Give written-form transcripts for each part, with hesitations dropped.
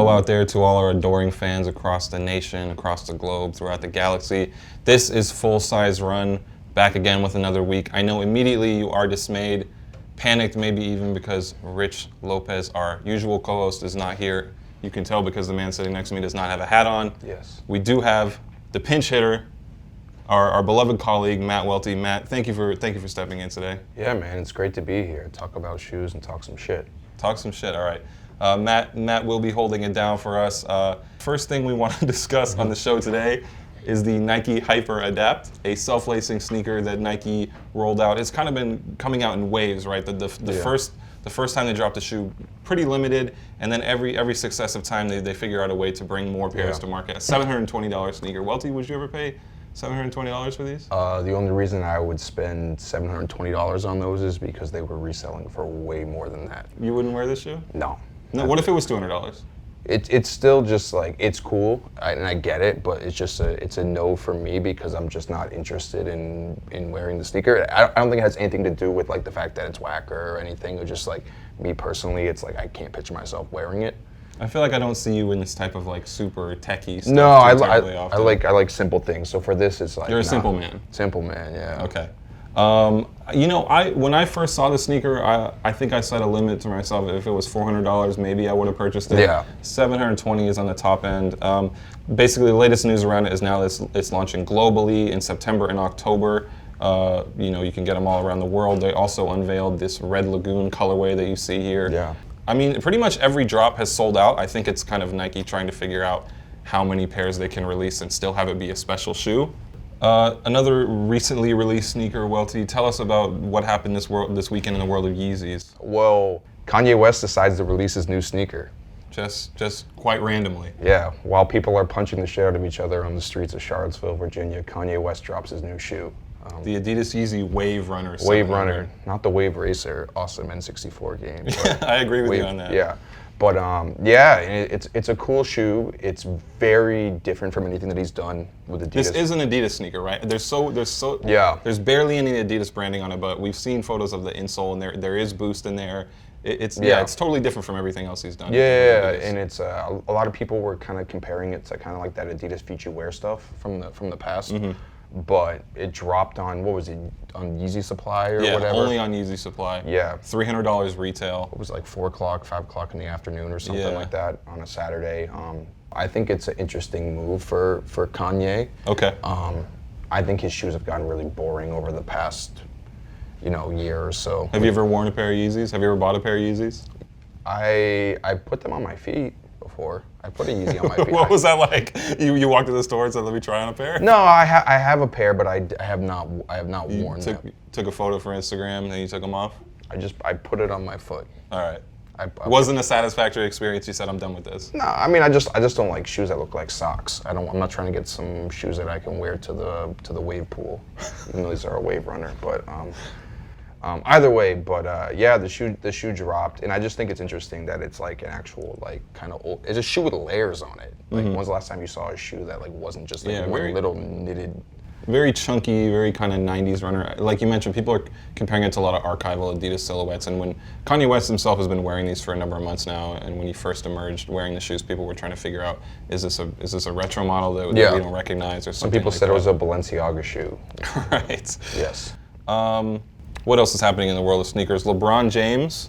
Hello out there to all our adoring fans across the nation, across the globe, throughout the galaxy. This is Full Size Run, back again with another week. I know immediately you are dismayed, panicked maybe even because Rich Lopez, our usual co-host, is not here. You can tell because the man sitting next to me does not have a hat on. Yes. We do have the pinch hitter, our beloved colleague, Matt Welty. Matt, thank you for stepping in today. Yeah, man, it's great to be here. Talk about shoes and talk some shit. Talk some shit, all right. Matt will be holding it down for us. First thing we want to discuss on the show today is the Nike HyperAdapt, a self-lacing sneaker that Nike rolled out. It's kind of been coming out in waves, right? The first time they dropped the shoe, pretty limited, and then every successive time they figure out a way to bring more pairs to market. A $720 sneaker. Welty, would you ever pay $720 for these? The only reason I would spend $720 on those is because they were reselling for way more than that. You wouldn't wear this shoe? No. No. What if it was $200? It's still just like, it's cool, and I get it, but it's a no for me because I'm just not interested in wearing the sneaker. I don't think it has anything to do with like the fact that it's whack or anything. It's just like me personally, it's like I can't picture myself wearing it. I feel like I don't see you in this type of like super techie stuff. No, I like simple things. So for this, it's like you're a simple man. Simple man, yeah. Okay. When I first saw the sneaker, I think I set a limit to myself. If it was $400, maybe I would have purchased it. Yeah. $720 is on the top end. Basically, the latest news around it is now it's launching globally in September and October. You can get them all around the world. They also unveiled this Red Lagoon colorway that you see here. Yeah. I mean, pretty much every drop has sold out. I think it's kind of Nike trying to figure out how many pairs they can release and still have it be a special shoe. Another recently released sneaker, Welty, tell us about what happened this weekend in the world of Yeezys. Well, Kanye West decides to release his new sneaker. Just quite randomly. Yeah, while people are punching the shit out of each other on the streets of Charlottesville, Virginia, Kanye West drops his new shoe. The Adidas Yeezy Wave Runner. Wave Runner, not the Wave Racer, awesome N64 game. I agree with you on that. Yeah. But it's a cool shoe. It's very different from anything that he's done with Adidas. This is an Adidas sneaker, right? There's barely any Adidas branding on it, but we've seen photos of the insole, and there is Boost in there. It's totally different from everything else he's done. Yeah, and it's a lot of people were kind of comparing it to kind of like that Adidas Future Wear stuff from the past. Mm-hmm. But it dropped on, what was it, on Yeezy Supply or whatever? Yeah, only on Yeezy Supply. Yeah. $300 retail. It was like 4 o'clock, 5 o'clock in the afternoon or something like that on a Saturday. I think it's an interesting move for Kanye. Okay. I think his shoes have gotten really boring over the past, year or so. Have you ever worn a pair of Yeezys? Have you ever bought a pair of Yeezys? I put them on my feet before. I put a Yeezy on my feet. What was that like? You walked to the store and said, "Let me try on a pair"? No, I have a pair, but I have not worn them. Took a photo for Instagram, then you took them off? I put it on my foot. All right. Wasn't a satisfactory experience. You said, "I'm done with this." No, I mean I just don't like shoes that look like socks. I'm not trying to get some shoes that I can wear to the wave pool, even though these are a Wave Runner. But either way, the shoe dropped, and I just think it's interesting that it's like an actual like kind of old. It's a shoe with layers on it. Like when's the last time you saw a shoe that like wasn't just like one little knitted? Very chunky, very kind of 90s runner. Like you mentioned, people are comparing it to a lot of archival Adidas silhouettes, and when Kanye West himself has been wearing these for a number of months now, and when he first emerged wearing the shoes, people were trying to figure out, is this a retro model that we don't recognize or something? Some people said it was a Balenciaga shoe. Right. Yes. What else is happening in the world of sneakers? LeBron James,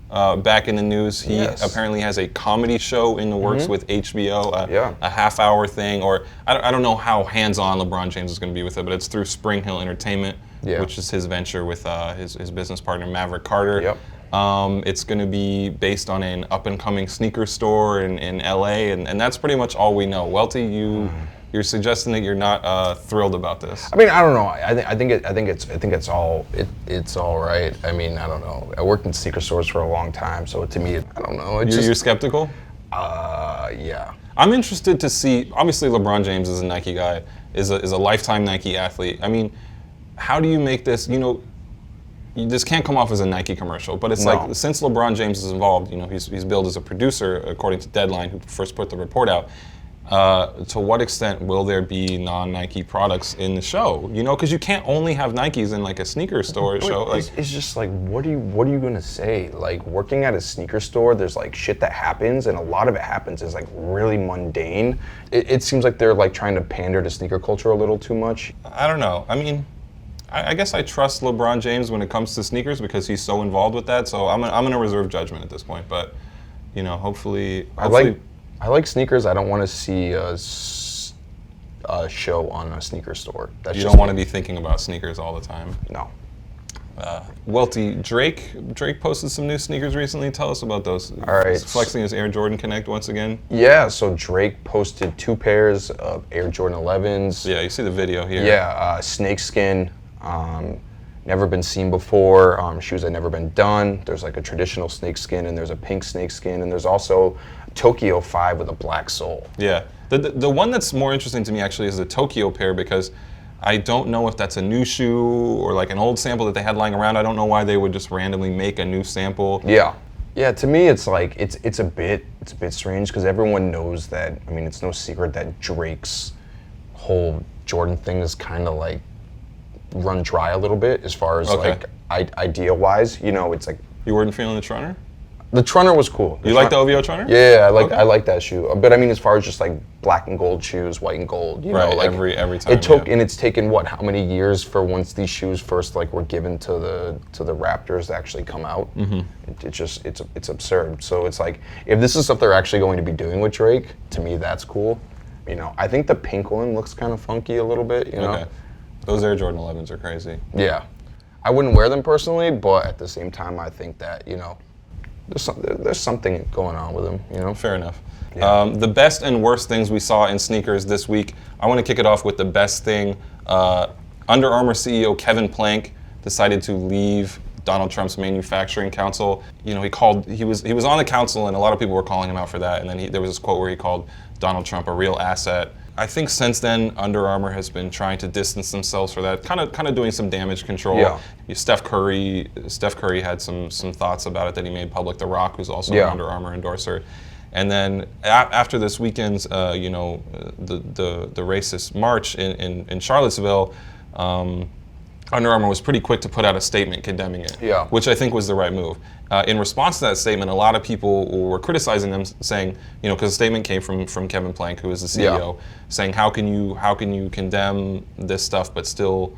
back in the news. He apparently has a comedy show in the works with HBO, a half-hour thing, or I don't know how hands-on LeBron James is going to be with it, but it's through Spring Hill Entertainment, which is his venture with his business partner Maverick Carter. Yep. It's going to be based on an up-and-coming sneaker store in LA, and that's pretty much all we know. Welty, You're suggesting that you're not thrilled about this. I mean, I don't know. I think it's all right. I mean, I don't know. I worked in sneaker stores for a long time, so to me, I don't know. You're skeptical? Yeah. I'm interested to see. Obviously, LeBron James is a Nike guy, is a lifetime Nike athlete. I mean, how do you make this? This can't come off as a Nike commercial, but it's like since LeBron James is involved, he's billed as a producer according to Deadline, who first put the report out. to what extent will there be non-Nike products in the show? You know, because you can't only have Nikes in like a sneaker store show. Like, it's just like, what are you gonna say? Like, working at a sneaker store, there's like shit that happens, and a lot of it happens is like really mundane. It seems like they're like trying to pander to sneaker culture a little too much. I don't know. I mean, I guess I trust LeBron James when it comes to sneakers because he's so involved with that. So I'm gonna reserve judgment at this point. But you know, hopefully. I like sneakers. I don't want to see a show on a sneaker store. You don't want to be thinking about sneakers all the time. No. Welty, Drake posted some new sneakers recently. Tell us about those. All right. He's flexing his Air Jordan Connect once again. Yeah, so Drake posted 2 pairs of Air Jordan 11s. Yeah, you see the video here. Yeah, snakeskin, never been seen before. Shoes that never been done. There's like a traditional snakeskin, and there's a pink snakeskin, and there's also Tokyo 5 with a black sole. Yeah, the one that's more interesting to me actually is the Tokyo pair, because I don't know if that's a new shoe or like an old sample that they had lying around. I don't know why they would just randomly make a new sample. Yeah. Yeah, to me it's like it's a bit strange because everyone knows that. I mean, it's no secret that Drake's whole Jordan thing is kind of like run dry a little bit as far as like idea wise. You know, it's like, you weren't feeling the Trunner? the Trunner was cool. You like the OVO Trunner? Yeah, I like that shoe. But I mean, as far as just like black and gold shoes, white and gold, you know, like every time. It took, and it's taken what, how many years for once these shoes first like were given to the Raptors to actually come out. Mm-hmm. It's absurd. So it's like, if this is stuff they're actually going to be doing with Drake, to me that's cool. You know, I think the pink one looks kind of funky a little bit. You know, okay. Those Air Jordan 11s are crazy. Yeah, I wouldn't wear them personally, but at the same time, I think that, you know, there's something going on with them, you know? Fair enough. Yeah. The best and worst things we saw in sneakers this week. I want to kick it off with the best thing. Under Armour CEO Kevin Plank decided to leave Donald Trump's manufacturing council. You know, he was on the council, and a lot of people were calling him out for that. And then there was this quote where he called Donald Trump a real asset. I think since then, Under Armour has been trying to distance themselves for that, kind of doing some damage control. Yeah. Steph Curry had some thoughts about it that he made public. The Rock, who's also an Under Armour endorser. And then after this weekend's, the racist march in Charlottesville, Under Armour was pretty quick to put out a statement condemning it, which I think was the right move. In response to that statement, a lot of people were criticizing them, saying, you know, because the statement came from Kevin Plank, who is the CEO, saying, how can you condemn this stuff but still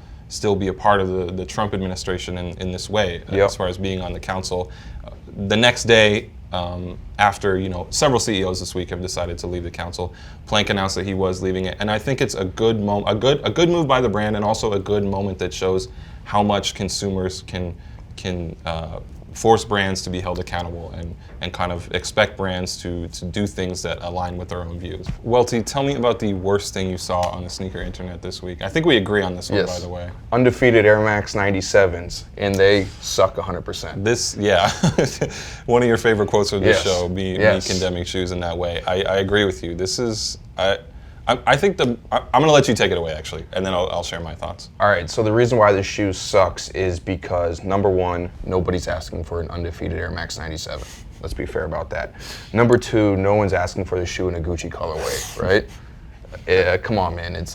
be a part of the Trump administration in this way, as far as being on the council. The next day, after, you know, several CEOs this week have decided to leave the council, Plank announced that he was leaving it, and I think it's a good a good move by the brand, and also a good moment that shows how much consumers can force brands to be held accountable and kind of expect brands to do things that align with their own views. Welty, tell me about the worst thing you saw on the sneaker internet this week. I think we agree on this one, by the way. Undefeated Air Max 97s, and they suck 100%. This, one of your favorite quotes of this show, me condemning shoes in that way. I agree with you. This is, I think I'm going to let you take it away, actually, and then I'll share my thoughts. All right, so the reason why this shoe sucks is because, number one, nobody's asking for an Undefeated Air Max 97. Let's be fair about that. Number two, no one's asking for the shoe in a Gucci colorway, right? Come on, man. It's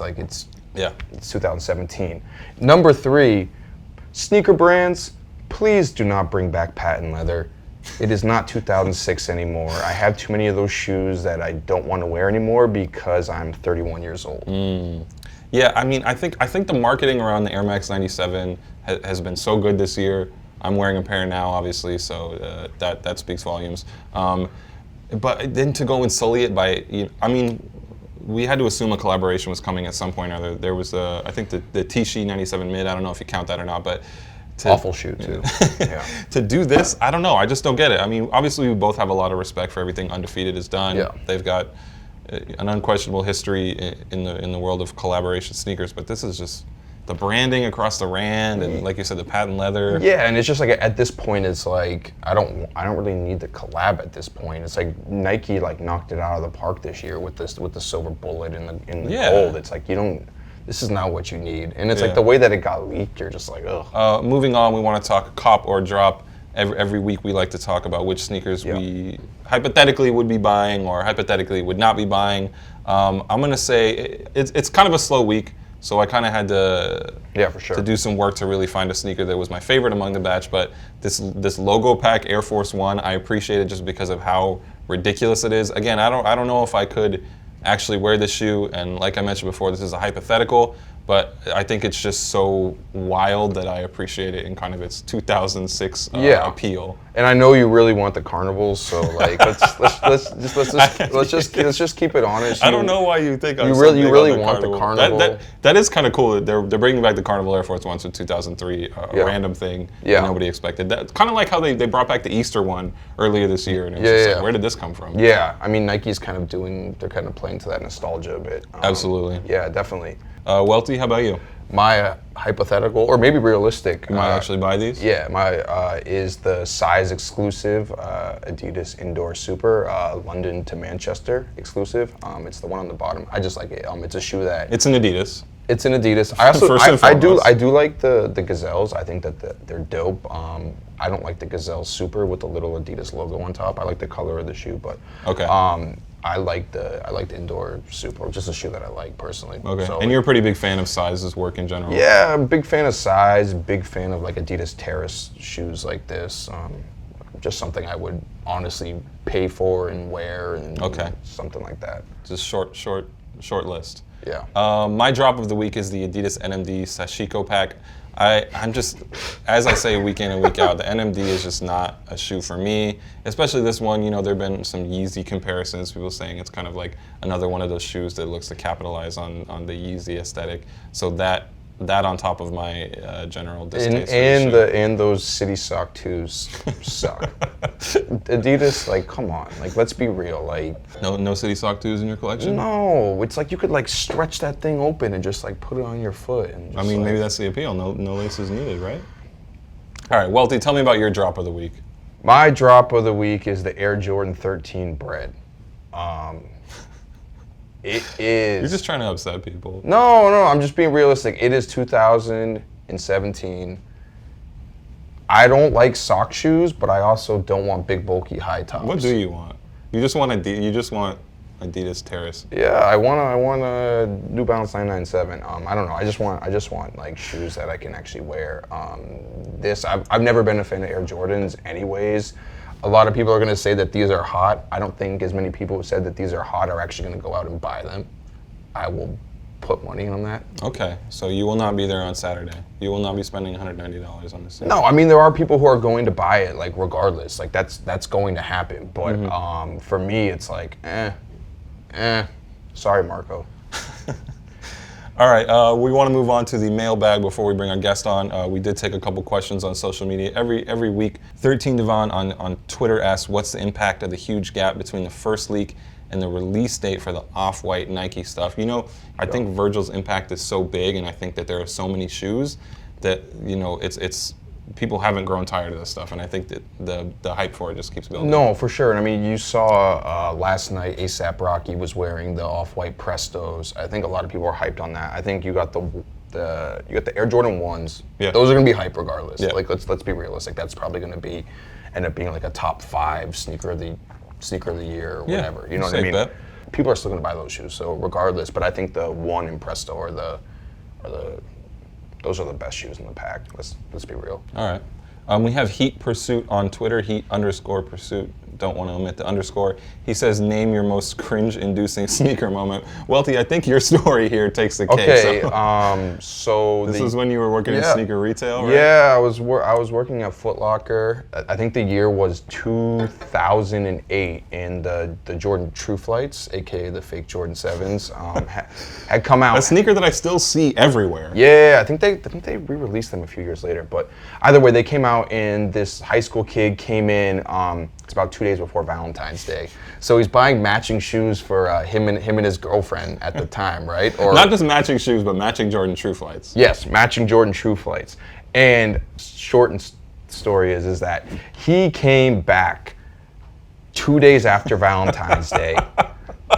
2017. Number three, sneaker brands, please do not bring back patent leather. It is not 2006 anymore. I have too many of those shoes that I don't want to wear anymore because I'm 31 years old. Yeah, I mean, I think the marketing around the Air Max 97 has been so good this year. I'm wearing a pair now, obviously, so that speaks volumes. But then to go and sully it by, I mean, we had to assume a collaboration was coming at some point or other. There was, I think, the T-Shi 97 Mid. I don't know if you count that or not, but. Awful shoe, too. To do this, I don't know. I just don't get it. I mean, obviously, we both have a lot of respect for everything Undefeated has done. Yeah. They've got an unquestionable history in the world of collaboration sneakers, but this is just the branding across the brand, and like you said, the patent leather. Yeah, and it's just like at this point, it's like I don't really need the collab at this point. It's like Nike like knocked it out of the park this year with the silver bullet and the gold. It's like you don't. This is not what you need. And it's like the way that it got leaked, you're just like, ugh. Moving on, we want to talk cop or drop. every week we like to talk about which sneakers we hypothetically would be buying or hypothetically would not be buying. I'm gonna say it's kind of a slow week, so I kind of had to for sure. to do some work to really find a sneaker that was my favorite among the batch. But this logo pack Air Force One, I appreciate it just because of how ridiculous it is. Again, I don't know if I could actually wear this shoe, and like I mentioned before, this is a hypothetical, but I think it's just so wild that I appreciate it in kind of its 2006 appeal. And I know you really want the carnivals, so like let's just keep it honest. I don't know why you think I'm you really want the carnival. That is kind of cool. They're bringing back the Carnival Air Force Ones from 2003, a random thing that nobody expected. That's kind of like how they brought back the Easter one earlier this year, and it's just like, where did this come from? Yeah, I mean Nike's kind of playing to that nostalgia a bit. Absolutely. Yeah, definitely. Welty, how about you? My hypothetical, or maybe realistic. You might actually buy these? Yeah, my is the size exclusive Adidas Indoor Super, London to Manchester exclusive. It's the one on the bottom. I just like it. It's a shoe that it's an Adidas. It's an Adidas. I do like the Gazelles. I think that they're dope. I don't like the Gazelle Super with the little Adidas logo on top. I like the color of the shoe, but okay. I like the Indoor Super, just a shoe that I like personally. Okay. So, and you're a pretty big fan of Size's work in general. Yeah, I'm a big fan of Size, big fan of like Adidas Terrace shoes like this. Just something I would honestly pay for and wear and something like that. Just short list. Yeah. My drop of the week is the Adidas NMD Sashiko pack. I'm just, as I say week in and week out, the NMD is just not a shoe for me, especially this one. You know, there have been some Yeezy comparisons, people saying it's kind of like another one of those shoes that looks to capitalize on the Yeezy aesthetic. So that on top of my general distaste. And those City Sock 2s suck. Adidas, like, come on, like, let's be real, like. No City Sock 2s in your collection? No, it's like you could like stretch that thing open and just like put it on your foot. And just, maybe that's the appeal. No laces needed, right? All right, Welty, tell me about your drop of the week. My drop of the week is the Air Jordan 13 Bread. It is. You're just trying to upset people. No, I'm just being realistic. It is 2017. I don't like sock shoes, but I also don't want big, bulky, high tops. What do you want? You just want Adidas Terrace. Yeah, I want a New Balance 997. I don't know. I just want like shoes that I can actually wear. I've never been a fan of Air Jordans, anyways. A lot of people are going to say that these are hot. I don't think as many people who said that these are hot are actually going to go out and buy them. I will put money on that. Okay, so you will not be there on Saturday. You will not be spending $190 on this. No, I mean there are people who are going to buy it, like regardless. Like that's going to happen. But for me, it's like, sorry, Marco. All right, we want to move on to the mailbag before we bring our guest on. We did take a couple questions on social media. Every week, 13 Devon on Twitter asks, what's the impact of the huge gap between the first leak and the release date for the off-white Nike stuff? You know, I think Virgil's impact is so big, and I think that there are so many shoes that, you know, it's people haven't grown tired of this stuff, and I think that the hype for it just keeps building. No, for sure. And I mean, you saw last night A$AP Rocky was wearing the off-white Prestos. I think a lot of people are hyped on that. I think you got the Air Jordan 1s. Yeah. Those are gonna be hype regardless. Yeah. Like let's be realistic. That's probably gonna end up being like a top 5 sneaker of the year or whatever. You know what I mean? Bet. People are still gonna buy those shoes. So regardless, but I think the 1 and Presto are those are the best shoes in the pack. Let's be real. All right. We have Heat Pursuit on Twitter, Heat_Pursuit. Don't want to omit the underscore. He says, name your most cringe-inducing sneaker moment. Welty, I think your story here takes the cake. Okay, so this is when you were working in sneaker retail, right? Yeah, I was working at Foot Locker. I think the year was 2008, and the Jordan True Flights, aka the fake Jordan 7s, had come out. A sneaker that I still see everywhere. Yeah, I think they re-released them a few years later. But either way, they came out, and this high school kid came in. It's about 2 days before Valentine's Day, so he's buying matching shoes for him and his girlfriend at the time, right? Or not just matching shoes, but matching Jordan True Flights. Yes, matching Jordan True Flights. And story is that he came back 2 days after Valentine's Day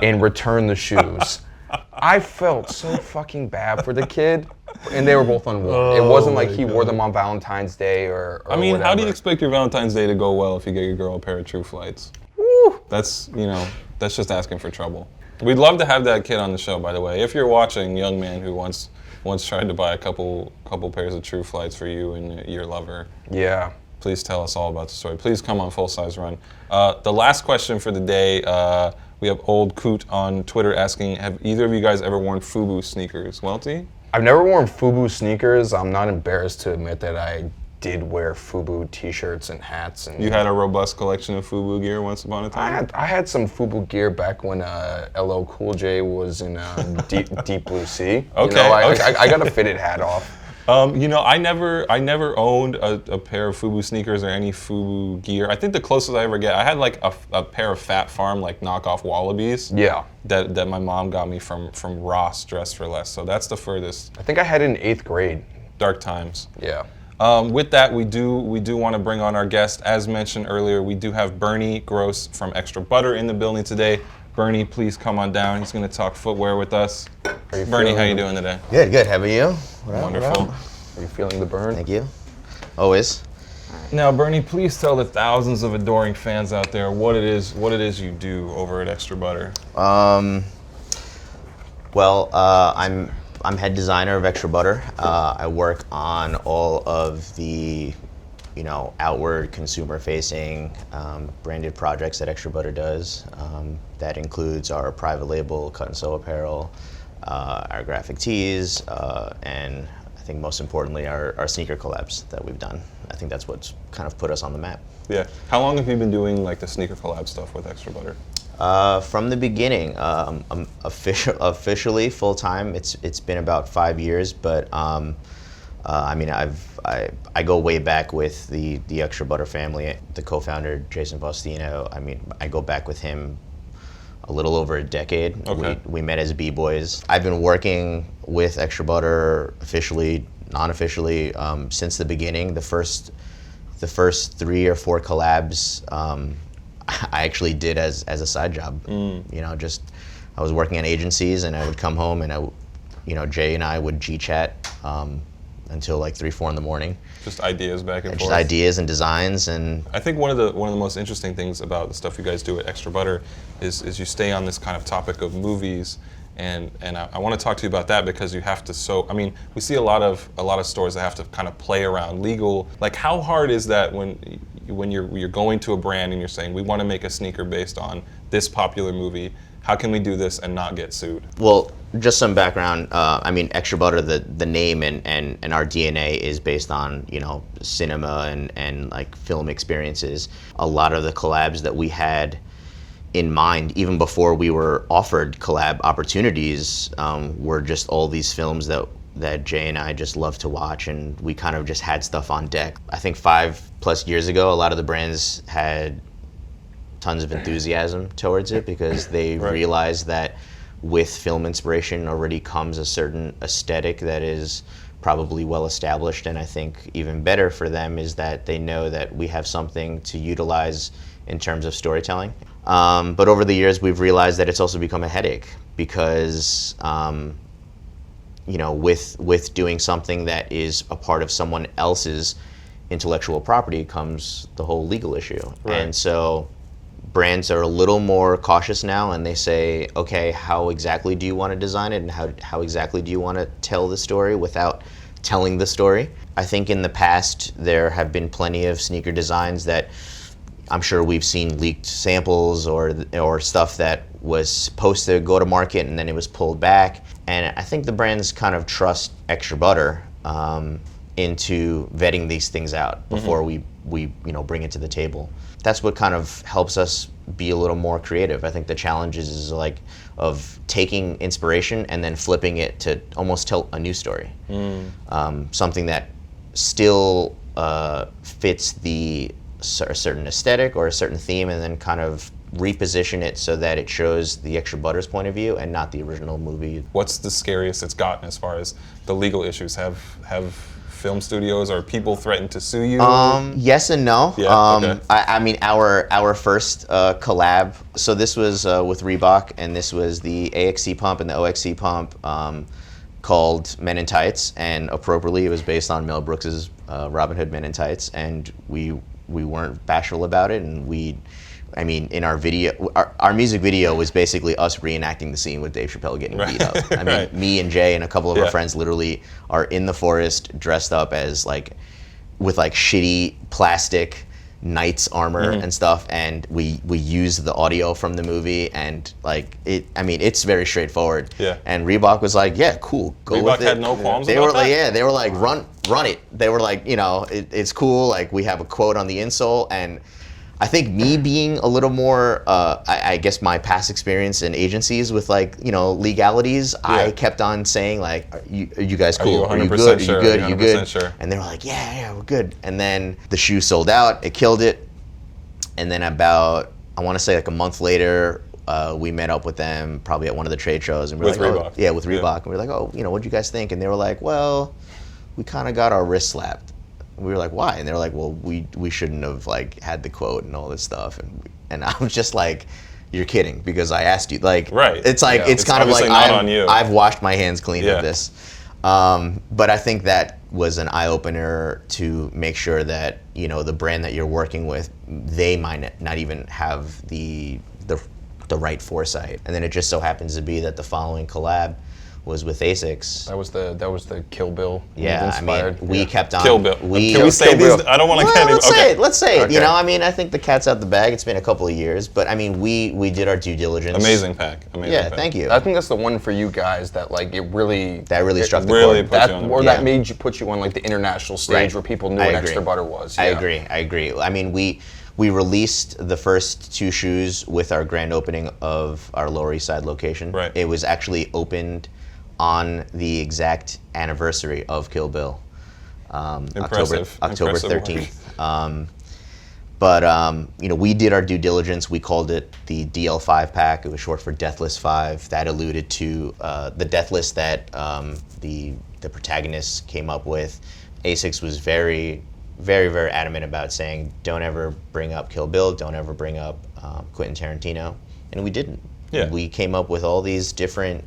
and returned the shoes. I felt so fucking bad for the kid. And they were both unworn. It wasn't like he wore them on Valentine's Day or I mean, whatever. how do you expect your Valentine's Day to go well if you get your girl a pair of True Flights? Woo. That's, that's just asking for trouble. We'd love to have that kid on the show, by the way. If you're watching, young man who once tried to buy a couple pairs of True Flights for you and your lover. Yeah. Please tell us all about the story. Please come on Full Size Run. The last question for the day, we have Old Coot on Twitter asking, have either of you guys ever worn FUBU sneakers? Welty? I've never worn FUBU sneakers. I'm not embarrassed to admit that I did wear FUBU t-shirts and hats. And You had a robust collection of FUBU gear once upon a time? I had some FUBU gear back when LL Cool J was in Deep Blue Sea. Okay, I got a fitted hat off. I never owned a pair of FUBU sneakers or any FUBU gear. I think the closest I ever get, I had like a pair of Fat Farm like knockoff Wallabies. Yeah. That my mom got me from Ross Dress for Less. So that's the furthest. I think I had it in 8th grade. Dark times. Yeah. With that, we do want to bring on our guest. As mentioned earlier, we do have Bernie Gross from Extra Butter in the building today. Bernie, please come on down. He's going to talk footwear with us. Bernie, how you doing today? Good. How about you? Wonderful. Are you feeling the burn? Thank you. Always. Now, Bernie, please tell the thousands of adoring fans out there what it is you do over at Extra Butter. I'm head designer of Extra Butter. I work on all of the, outward consumer-facing branded projects that Extra Butter does. That includes our private label cut and sew apparel, our graphic tees, and I think most importantly our sneaker collabs that we've done. I think that's what's kind of put us on the map. Yeah. How long have you been doing like the sneaker collab stuff with Extra Butter? From the beginning, officially full time. It's been about 5 years, but I go way back with the Extra Butter family. The co-founder Jason Faustino. I go back with him a little over a decade. Okay. We met as B-boys. I've been working with Extra Butter officially, non-officially, since the beginning. The first 3 or 4 collabs. I actually did as a side job. I was working at agencies, and I would come home, and Jay and I would G-chat until like 3, 4 in the morning. Just ideas back and forth. Just ideas and designs, and I think one of the most interesting things about the stuff you guys do at Extra Butter is you stay on this kind of topic of movies, and I want to talk to you about that because you have to. We see a lot of stores that have to kind of play around legal. Like, how hard is that when you're going to a brand and you're saying, we want to make a sneaker based on this popular movie? How can we do this and not get sued? Well, just some background. Extra Butter, the name and our DNA is based on cinema and like film experiences. A lot of the collabs that we had in mind, even before we were offered collab opportunities, were just all these films that Jay and I just love to watch, and we kind of just had stuff on deck. I think 5+ years ago, a lot of the brands had tons of enthusiasm towards it because they realized that with film inspiration already comes a certain aesthetic that is probably well established, and I think even better for them is that they know that we have something to utilize in terms of storytelling. But over the years, we've realized that it's also become a headache because with doing something that is a part of someone else's intellectual property comes the whole legal issue. Right. And so brands are a little more cautious now, and they say, okay, how exactly do you want to design it, and how exactly do you want to tell the story without telling the story? I think in the past there have been plenty of sneaker designs that I'm sure we've seen leaked samples or stuff that was supposed to go to market and then it was pulled back. And I think the brands kind of trust Extra Butter into vetting these things out before we bring it to the table. That's what kind of helps us be a little more creative. I think the challenge is like of taking inspiration and then flipping it to almost tell a new story. Something that still fits a certain aesthetic or a certain theme, and then kind of reposition it so that it shows the Extra Butter's point of view and not the original movie. What's the scariest it's gotten as far as the legal issues? Have film studios or people threatened to sue you? Yes and no. Yeah, okay. Our first collab, so this was with Reebok, and this was the AXC pump and the OXC pump called Men in Tights, and appropriately, it was based on Mel Brooks's Robin Hood Men in Tights, and we weren't bashful about it, and in our video, our music video was basically us reenacting the scene with Dave Chappelle getting beat up. I mean, Right. me and Jay and a couple of our friends literally are in the forest dressed up as with shitty plastic knight's armor and stuff, and we use the audio from the movie, and it's very straightforward. Yeah. And Reebok was like, yeah, cool, go with Reebok it. had no qualms They about were like, that? yeah, they were like, run it. They were like, it's cool. Like, we have a quote on the insole, and I think me being a little more, I guess my past experience in agencies with legalities, I kept on saying are you guys cool? Are you 100% good? sure? Are you good? Are Are you you good? 100% sure? And they were like, yeah, we're good. And then the shoe sold out. It killed it. And then about, I want to say a month later, we met up with them probably at one of the trade shows, and we were With like, Reebok. oh, yeah, with Reebok, Yeah. and we were like, oh, what'd you guys think? And they were like, well, we kind of got our wrist slapped. We were like, why? And they were like, well, we shouldn't have had the quote and all this stuff. And I was just like, you're kidding, because I asked you. Right. It's Yeah. it's kind of obviously not on you. I've washed my hands clean Yeah. of this. But I think that was an eye opener to make sure that the brand that you're working with, they might not even have the right foresight. And then it just so happens to be that the following collab was with ASICS. That was the Kill Bill. Yeah, inspired. we kept on. Kill Bill. Can we say Kill these? Bill. I don't want to Well, get any. let's say it. Okay. I think the cat's out the bag. It's been a couple of years, but we did our due diligence. Amazing pack. Yeah, pack. thank you. I think that's the one for you guys that it really struck the really chord. put you on the- that Yeah. made you put you on the international stage Right. where people knew I what agree. Extra Butter was. I Yeah. agree. I mean, we released the first two shoes with our grand opening of our Lower East Side location. Right. It was actually opened on the exact anniversary of Kill Bill, Impressive. October Impressive work. 13th. But we did our due diligence. We called it the DL5 pack. It was short for Deathless 5. That alluded to the Deathless that the protagonist came up with. ASICS was very, very, very adamant about saying, don't ever bring up Kill Bill, don't ever bring up Quentin Tarantino. And we didn't. Yeah. We came up with all these different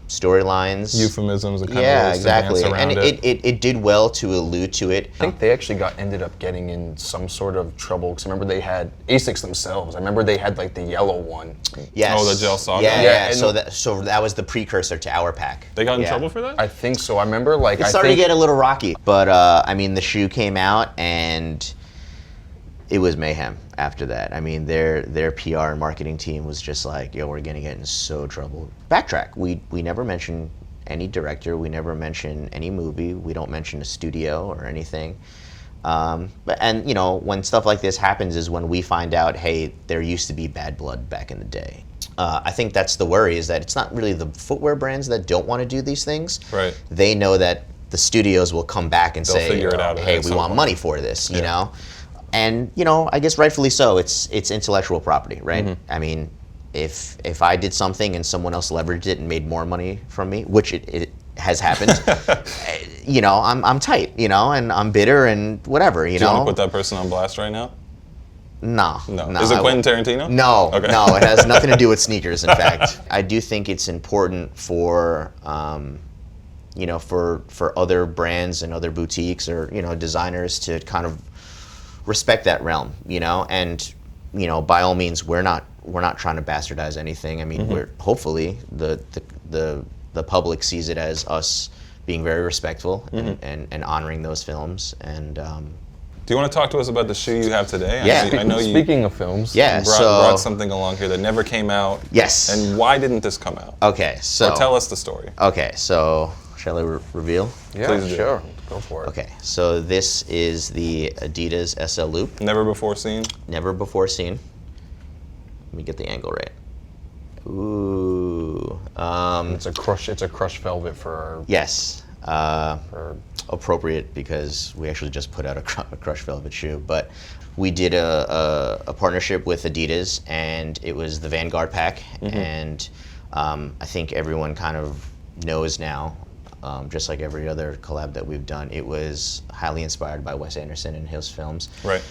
storylines. Euphemisms and kind Yeah, of ways exactly. to dance And around it. it did well to allude to it. I think they actually ended up getting in some sort of trouble, because I remember they had ASICS themselves. I remember they had the yellow one. Yes. Oh, the Gel Saga? Yeah, Yeah, yeah. and- So that was the precursor to our pack. They got in Yeah. trouble for that? I think so. I remember It started to get a little rocky, but the shoe came out and it was mayhem after that. I mean, their PR and marketing team was just like, yo, we're gonna get in so trouble. Backtrack. We never mention any director. We never mention any movie. We don't mention a studio or anything. When stuff like this happens is when we find out, hey, there used to be bad blood back in the day. I think that's the worry, is that it's not really the footwear brands that don't want to do these things. Right. They know that the studios will come back and They'll say, figure it out hey, at we some want point. money for this, you know? And, I guess rightfully so, it's intellectual property, right? Mm-hmm. I mean, if I did something and someone else leveraged it and made more money from me, which it has happened, I'm tight, and I'm bitter and whatever, Do you want to put that person on blast right now? No. Is it I Quentin Tarantino? No, Okay. no, it has nothing to do with sneakers. In fact, I do think it's important for, for other brands and other boutiques or designers to kind of respect that realm, and by all means, we're not trying to bastardize anything. I mean, Mm-hmm. we're hopefully the public sees it as us being very respectful and honoring those films and. Do you want to talk to us about the shoe you have today? Yeah. I know you Speaking of films, Yeah. brought something along here that never came out. Yes. And why didn't this come out? Okay, so Or tell us the story. Okay, so shall I reveal? yeah, Please do. sure, go for it. Okay, so this is the Adidas SL Loop, Never before seen? never before seen. Let me get the angle right. Ooh, It's a crushed velvet for yes, for appropriate because we actually just put out a crushed velvet shoe. But we did a partnership with Adidas, and it was the Vanguard pack, and I think everyone kind of knows now. Just like every other collab that we've done, it was highly inspired by Wes Anderson and his films. Right.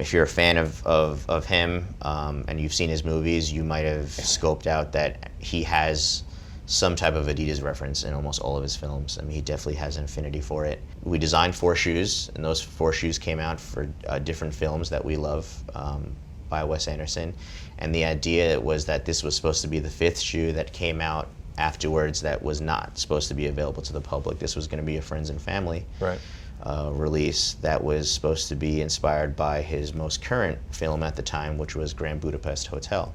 If you're a fan of him and you've seen his movies, you might have scoped out that he has some type of Adidas reference in almost all of his films. I mean, he definitely has an affinity for it. We designed 4 shoes, and those 4 shoes came out for different films that we love by Wes Anderson. And the idea was that this was supposed to be the 5th shoe that came out afterwards that was not supposed to be available to the public. This was going to be a friends and family release that was supposed to be inspired by his most current film at the time, which was Grand Budapest Hotel.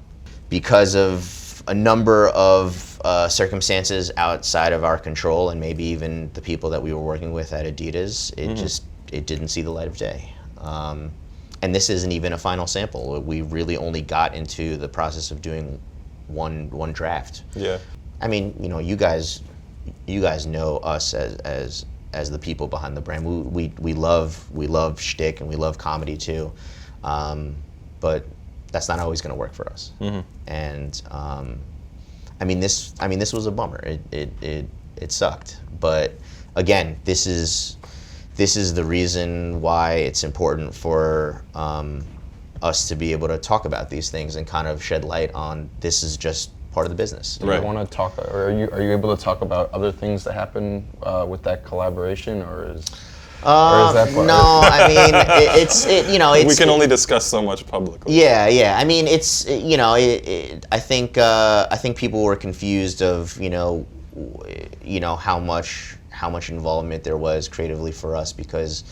Because of a number of circumstances outside of our control, and maybe even the people that we were working with at Adidas, it didn't see the light of day. And this isn't even a final sample. We really only got into the process of doing one draft. Yeah. I mean, you know, you guys know us as the people behind the brand. We love shtick and we love comedy too, but that's not always going to work for us. And I mean, this was a bummer. It sucked. But again, this is the reason why it's important for us to be able to talk about these things and kind of shed light on this is just part of the business. Do you want to talk, or are you able to talk about other things that happened with that collaboration, or is that part? No, I mean you know, we can only discuss so much publicly. Yeah. I mean, it's you know, I think people were confused of you know how much involvement there was creatively for us because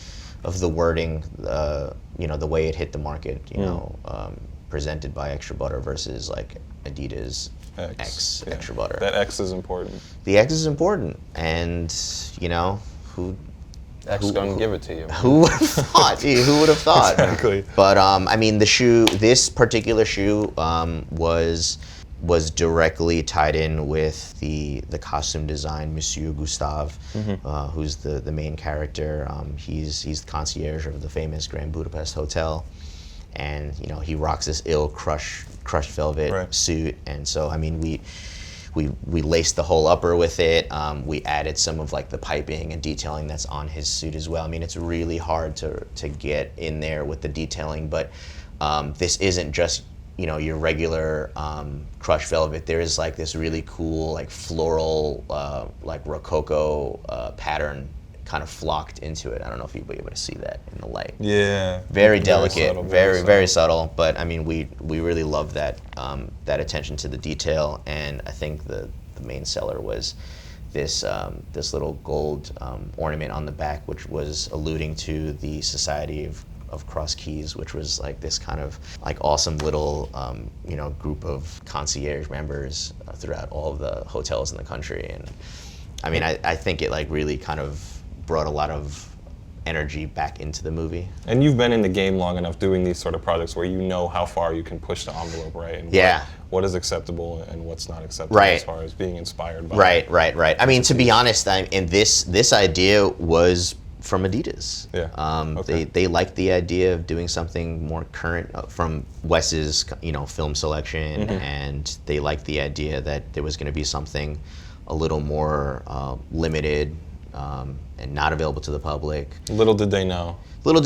of the wording, you know, the way it hit the market, you know, presented by Extra Butter versus like Adidas X Extra Butter. That X is important. The X is important, and you know who. X gonna give it to you. Who would have thought? Who would have thought? Exactly. But I mean, this particular shoe, was directly tied in with the costume design, Monsieur Gustave, who's the main character. He's the concierge of the famous Grand Budapest Hotel, and you know he rocks this ill crushed velvet suit, and so I mean we laced the whole upper with it. We added some of like the piping and detailing that's on his suit as well. I mean, it's really hard to get in there with the detailing, but this isn't just you know your regular crushed velvet. There is like this really cool like floral like rococo pattern kind of flocked into it. I don't know if you'll be able to see that in the light. Yeah. Very delicate, subtle, very subtle. But I mean, we really love that that attention to the detail, and I think the main seller was this little gold ornament on the back, which was alluding to the Society of Cross Keys, which was like this kind of like awesome little you know group of concierge members throughout all of the hotels in the country. And I mean, I think it like really kind of brought a lot of energy back into the movie. And you've been in the game long enough doing these sort of projects where you know how far you can push the envelope, right? And what is acceptable and what's not acceptable as far as being inspired by. Right. I mean, to be honest, and this idea was from Adidas. Yeah. They liked the idea of doing something more current from Wes's you know film selection, and they liked the idea that there was going to be something a little more limited. And not available to the public. Little did they know. I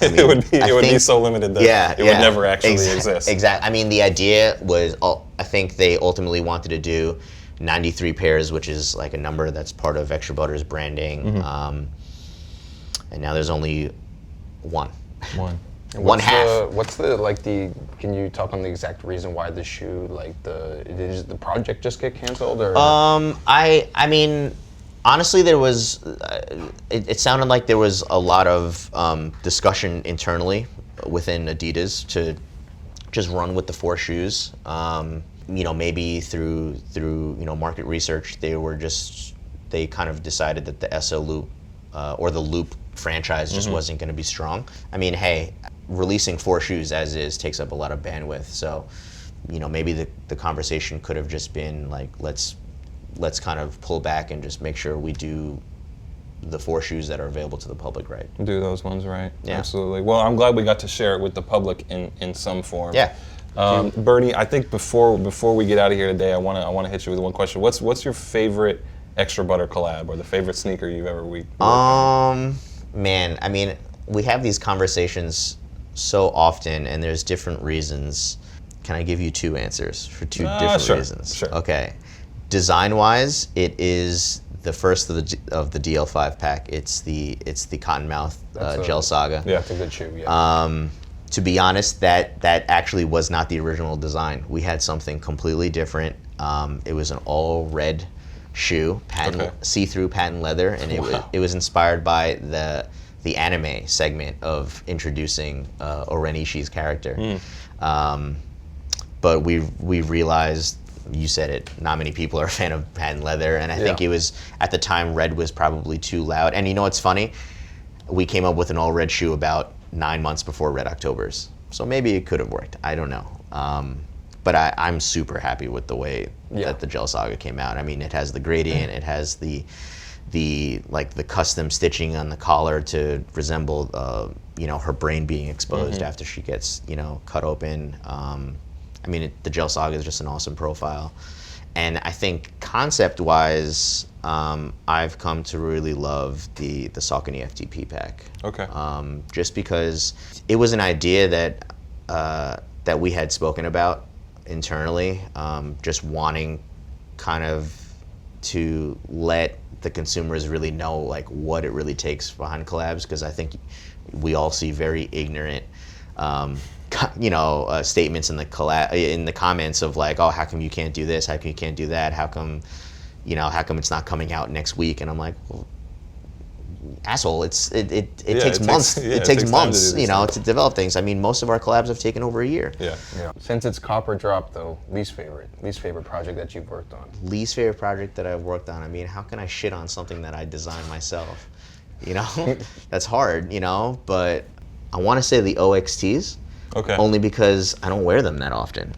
mean, it would be so limited that it would never actually exist. Exactly. I mean, the idea was, I think they ultimately wanted to do 93 pairs, which is like a number that's part of Extra Butter's branding. And now there's only one. One half. Can you talk on the exact reason why the shoe, like did the project just get canceled, or? I mean, honestly, there was. It sounded like there was a lot of discussion internally within Adidas to just run with the 4 shoes. You know, maybe through you know market research, they kind of decided that the SO Loop or the Loop franchise just wasn't going to be strong. I mean, hey, releasing 4 shoes as is takes up a lot of bandwidth. So, you know, maybe the conversation could have just been like, let's kind of pull back and just make sure we do the 4 shoes that are available to the public, right? Do those ones right. Yeah. Absolutely. Well, I'm glad we got to share it with the public in some form. Yeah. Bernie, I think before we get out of here today, I want to hit you with one question. What's your favorite Extra Butter collab, or the favorite sneaker you've ever Man, I mean, we have these conversations so often, and there's different reasons. Can I give you 2 answers for 2 different reasons? Sure. Okay. Design-wise, it is the first of the DL5 pack. It's the Cottonmouth Gel Saga. Yeah, it's a good shoe. Yeah. To be honest, that actually was not the original design. We had something completely different. It was an all red shoe, see-through patent leather, and it was inspired by the anime segment of introducing Oren Ishii's character. But we realized, you said it, not many people are a fan of patent leather, and I think it was, at the time, red was probably too loud. And you know what's funny? We came up with an all red shoe about 9 months before Red Octobers. So maybe it could have worked. I don't know. But I'm super happy with the way that the Gel Saga came out. I mean, it has the gradient, it has the custom stitching on the collar to resemble her brain being exposed after she gets cut open. I mean, the Gel Saga is just an awesome profile. And I think concept-wise, I've come to really love the Saucony FTP pack. Okay. Just because it was an idea that we had spoken about internally, just wanting kind of to let the consumers really know like what it really takes behind collabs, because I think we all see very ignorant statements in the comments of like, oh, how come you can't do this? How come you can't do that? How come it's not coming out next week? And I'm like, well, asshole, it takes months. It takes months, to develop things. I mean, most of our collabs have taken over a year. Yeah. Since it's Copper Drop, though, least favorite project that you've worked on. Least favorite project that I've worked on. I mean, how can I shit on something that I designed myself? That's hard. But I want to say the OXTs. Okay. Only because I don't wear them that often.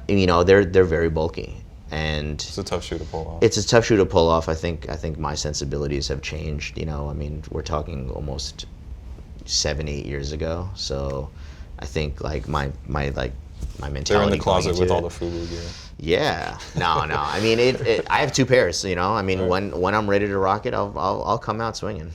They're very bulky, and it's a tough shoe to pull off. It's a tough shoe to pull off. I think my sensibilities have changed. I mean, we're talking almost 7-8 years ago. So I think like my mentality. They're in the closet with all the food. FUBU gear. Yeah. No. I mean, I have 2 pairs. I mean, when I'm ready to rock it, I'll come out swinging.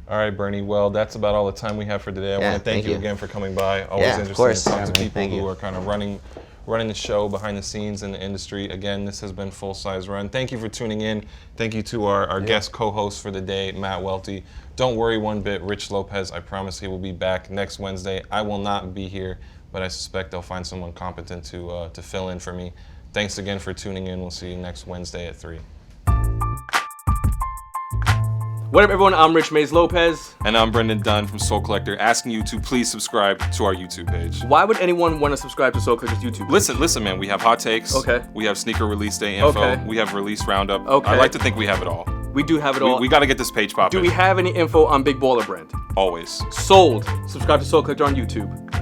All right, Bernie. Well, that's about all the time we have for today. I want to thank you again for coming by. Always interesting to talk to people who are kind of running the show behind the scenes in the industry. Again, this has been Full Size Run. Thank you for tuning in. Thank you to our guest co-host for the day, Matt Welty. Don't worry one bit, Rich Lopez. I promise he will be back next Wednesday. I will not be here, but I suspect they'll find someone competent to fill in for me. Thanks again for tuning in. We'll see you next Wednesday at 3. What up, everyone? I'm Rich Mays Lopez. And I'm Brendan Dunn from Soul Collector, asking you to please subscribe to our YouTube page. Why would anyone want to subscribe to Soul Collector's YouTube page? Listen, man. We have hot takes. Okay. We have sneaker release day info. Okay. We have release roundup. Okay. I like to think we have it all. We do have it all. We got to get this page popping. Do we have any info on Big Baller Brand? Always. Sold. Subscribe to Soul Collector on YouTube.